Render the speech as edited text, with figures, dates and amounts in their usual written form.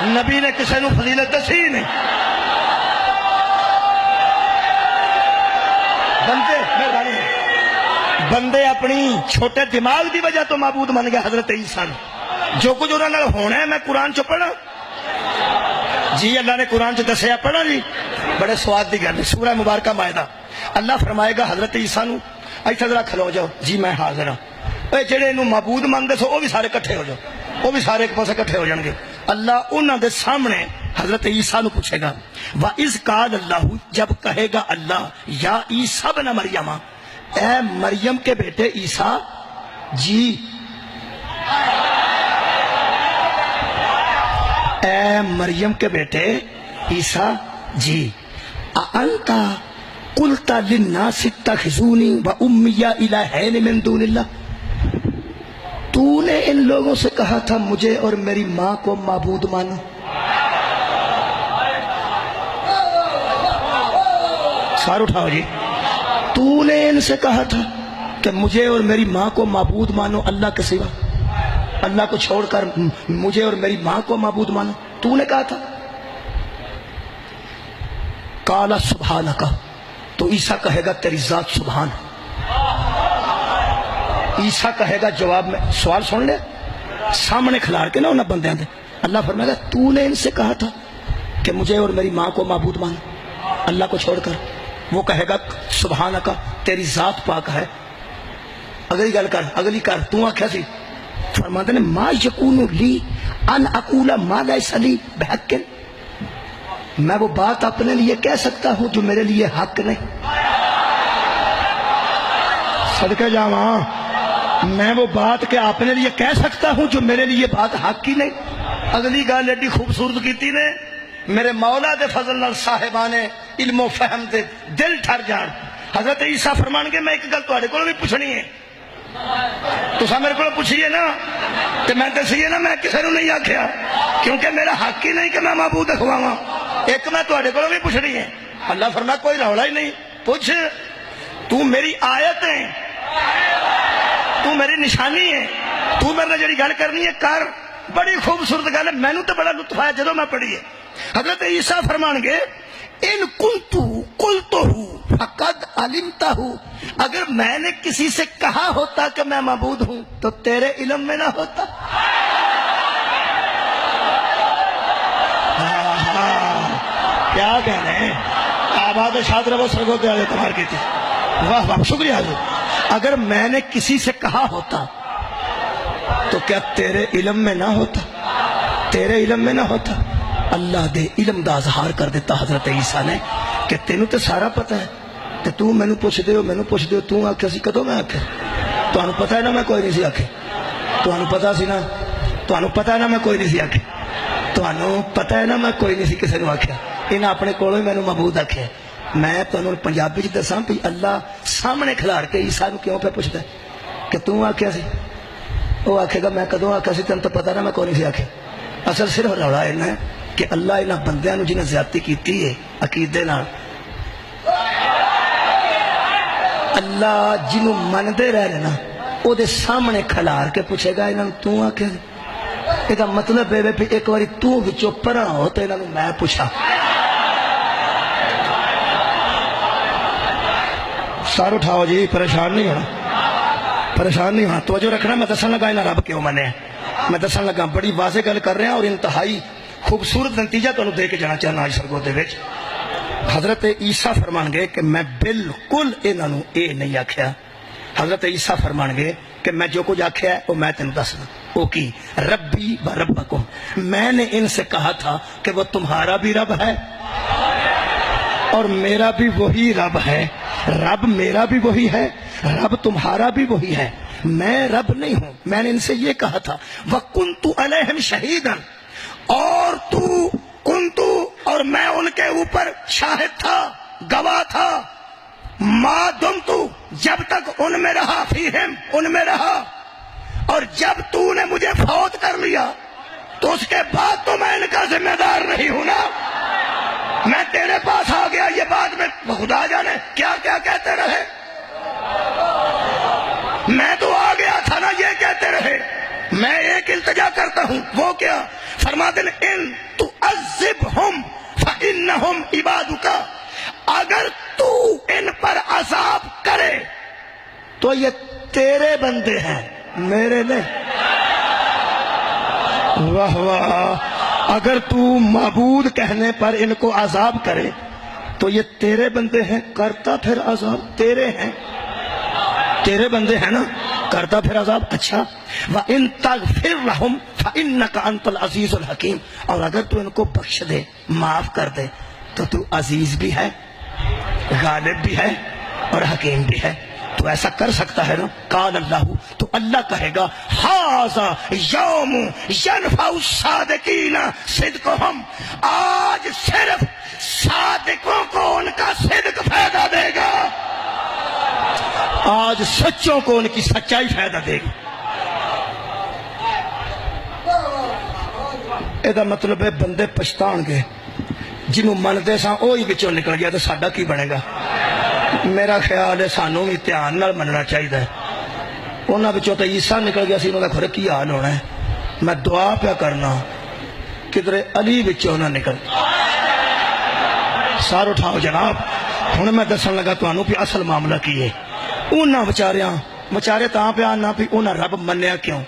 نبی نے کسی نو فضیلت دسی نہیں. بندے اپنی چھوٹے دماغ دی وجہ تو معبود من گیا حضرت عیسیٰ نے. جو کچھ انہوں نے ہونا ہے میں قرآن چ پڑھا جی. اللہ نے قرآن چ دسیا پڑھا جی. بڑے سواد دی گل ہے. سورہ مبارکہ مائدہ اللہ فرمائے گا حضرت عیسیٰ نو ایتھے ذرا کھلو جاؤ جی میں حاضر ہوں. اے جڑے انہوں معبود مانتے سو وہ بھی سارے کٹھے ہو جاؤ. وہ بھی سارے ایک پاسے کٹھے ہو جان گے. اللہ انہوں دے سامنے حضرت عیسیٰ نو پوچھے گا وَإِذْ قَالَ اللَّهُ جب کہے گا اللہ یا عیسیٰ بن مریم اے مریم کے بیٹے عیسیٰ جی اے مریم کے بیٹے عیسیٰ جی اَأَنْتَ قُلْتَ لِلنَّاسِ اتَّخِذُونِي وَأُمِّيَ إِلَٰهَيْنِ مِن دُونِ اللَّهِ تو نے ان لوگوں سے کہا تھا مجھے اور میری ماں کو معبود مانو. سار اٹھاؤ جی. تو نے ان سے کہا تھا کہ مجھے اور میری ماں کو معبود مانو اللہ کے سوا. اللہ کو چھوڑ کر مجھے اور میری ماں کو معبود مانو تو نے کہا تھا. قال سبحانک تو عیسیٰ کہے گا تیری ذات سبحان. عیسیٰ کہے گا جواب میں سوال سن لے سامنے کھلار کے نا انہاں بندیاں دے. اللہ فرمائے گا تو نے ان سے کہا تھا کہ مجھے اور میری ماں کو معبود مانو اللہ کو چھوڑ کر. وہ کہے گا سبحانک تیری ذات پاک ہے. اگلی گل کر اگلی کر تو آکھیا سی. فرماتے نے ما یکون لی ان اقول ما لیس لی بحق میں وہ بات اپنے لیے کہہ سکتا ہوں جو میرے لیے حق نہیں. صدقے جاواں میں وہ بات کہ اپنے لیے کہہ سکتا ہوں جو میرے لیے بات حق ہی نہیں. اگلی گل ایڈی خوبصورت کیتی نے میرے مولا دے فضل نال صاحبان علم و فہم دے دل ٹھر جان. حضرت عیسیٰ فرمان کے میں ایک گل تواڈے کولوں بھی پوچھنی ہے. تساں میرے کولوں پوچھیے نا تے میں دسیے نا میں کسے نوں نہیں آکھیا کیونکہ میرا حق ہی نہیں کہ میں معبود کھواواں. ایک میں تواڈے کولوں بھی پوچھنی ہے. اللہ فرمایا کوئی رولا ہی نہیں پوچھ. تو میری آیت ہے تو میری نشانی ہے تو میرے جڑی گل کرنی ہے کر. بڑی خوبصورت گل ہے. مینوں تو بڑا لطف آیا جدوں میں پڑھی ہے. حضرت عیسیٰ فرمان گے ان کنتو قلتہ فقد علمتہ اگر میں نے کسی سے کہا ہوتا کہ میں معبود ہوں تو تیرے علم میں نہ ہوتا. کیا کہنے ہیں آباد شاد رہو سرگو دے آلے تمہار کی تھی. واہ واہ شکریہ حضور. اگر میں نے کسی سے کہا ہوتا تو کیا تیرے علم میں نہ ہوتا تیرے علم میں نہ ہوتا. اللہ دے علم دا اظہار کر دیتا حضرت عیسیٰ نے کہ تینوں تے سارا پتہ ہے تے تو مینوں پوچھ دیو تو آکھیا سی کدوں میں آکھیا. تانوں پتہ ہے نا میں کوئی نہیں سی آکھے. تانوں پتہ سی نا تانوں پتہ ہے نا میں کوئی نہیں سی آکھے. تانوں پتہ ہے نا میں کوئی نہیں سی کسے نوں آکھیا. انہاں اپنے کولوں ہی مینوں معبود آکھیا. میں تانوں پنجابی وچ دساں بھی اللہ سامنے کھلار کے عیسیٰ نوں کیوں پہ پوچھدا ہے کہ تو آکھیا سی. وہ آکھے گا میں کدوں آکھیا سی تینوں تو پتہ نا میں کوئی نہیں سی آکھیا. اصل صرف رولا اینا ہے کہ اللہ انہاں بندیاں نوں جنہیں زیادتی کیتی ہے عقیدے نال اللہ جنوں مندے رہ لینا او دے سامنے کھلار کے پوچھے گا انہاں تو آکھیا سی. یہ مطلب ہے کہ ایک باری تو وچوں پرا ہو تو انہاں نوں میں پوچھا. سار اٹھاؤ جی. پریشان نہیں ہونا پریشان نہیں ہونا. توجہ رکھنا میں دسن لگا انہاں رب کیوں منے. میں دسن لگا بڑی واضح گل کر رہے ہیں اور انتہائی خوبصورت نتیجہ تانوں دے کے جانا چاہنا آج سرگو دے وچ. حضرت عیسیٰ فرمان گے کہ میں بالکل انہاں نوں اے نہیں آکھیا. حضرت عیسیٰ فرمان گے کہ میں جو کچھ آکھیا ہے وہ میں تینوں دسنا. وہ کی ربی و ربکم میں نے ان سے کہا تھا کہ وہ تمہارا بھی رب ہے اور میرا بھی وہی رب ہے. رب میرا بھی وہی ہے رب تمہارا بھی وہی ہے. میں رب نہیں ہوں. میں نے ان سے یہ کہا تھا وَكُنْتُ عَلَيْهِمْ شَهِيدًا اور تو کنتو اور میں ان کے اوپر شاہد تھا گواہ تھا. ما دمتو جب تک ان میں رہا فیہم ان میں رہا اور جب تو نے مجھے فوت کر لیا تو اس کے بعد تو میں ان کا ذمہ دار نہیں ہوں نا. میں تیرے پاس آ گیا یہ بات میں خدا جانے کیا کیا کہتے رہے. میں تو آ گیا تھا نا یہ کہتے رہے. میں ایک التجا کرتا ہوں وہ کیا فرماتے ہیں ان تعذبہم فانہم عبادک، اگر تو ان پر عذاب کرے تو یہ تیرے بندے ہیں، میرے نہیں۔ واہ واہ، اگر تو معبود کہنے پر ان کو عذاب کرے تو یہ تیرے بندے ہیں، کرتا پھر عذاب تیرے ہیں، تیرے بندے ہیں نا، کرتا پھر عذاب۔ اچھا وَإِن تَغْفِرْ لَهُمْ فَإِنَّكَ أَنْتَ الْعَزِيزُ الْحَكِيمُ، اور اگر تو ان کو بخش دے، معاف کر دے، تو تو عزیز بھی ہے، غالب بھی ہے اور حکیم بھی ہے، تو ایسا کر سکتا ہے نا۔ قال اللہ، تو اللہ کہے گا ھذا یوم ینفع الصادقین صدقہم، آج صرف صادقوں کو ان کا صدق فائدہ دے گا، آج سچوں کو ان کی سچائی فائدہ دے گی۔ یہ مطلب ہے بندے پچھتان گے، جنہوں منتے سا وہی بچوں نکل گیا، تو ساڈا کی بنے گا؟ میرا خیال ہے سانوں بھی دھیان نال مننا چاہیے۔ انہاں بچوں تو عیسیٰ نکل گیا سی، انہاں دا کھڑے کی حال ہونا ہے۔ میں دعا پیا کرنا کدھر علی بچوں نہ نکل۔ سار اٹھاؤ جناب، ہن میں دسن لگا تانوں بھی اصل معاملہ کی ہے۔ انہاں بچارے تاں پیا نہ بھی انہاں رب منیا کیوں؟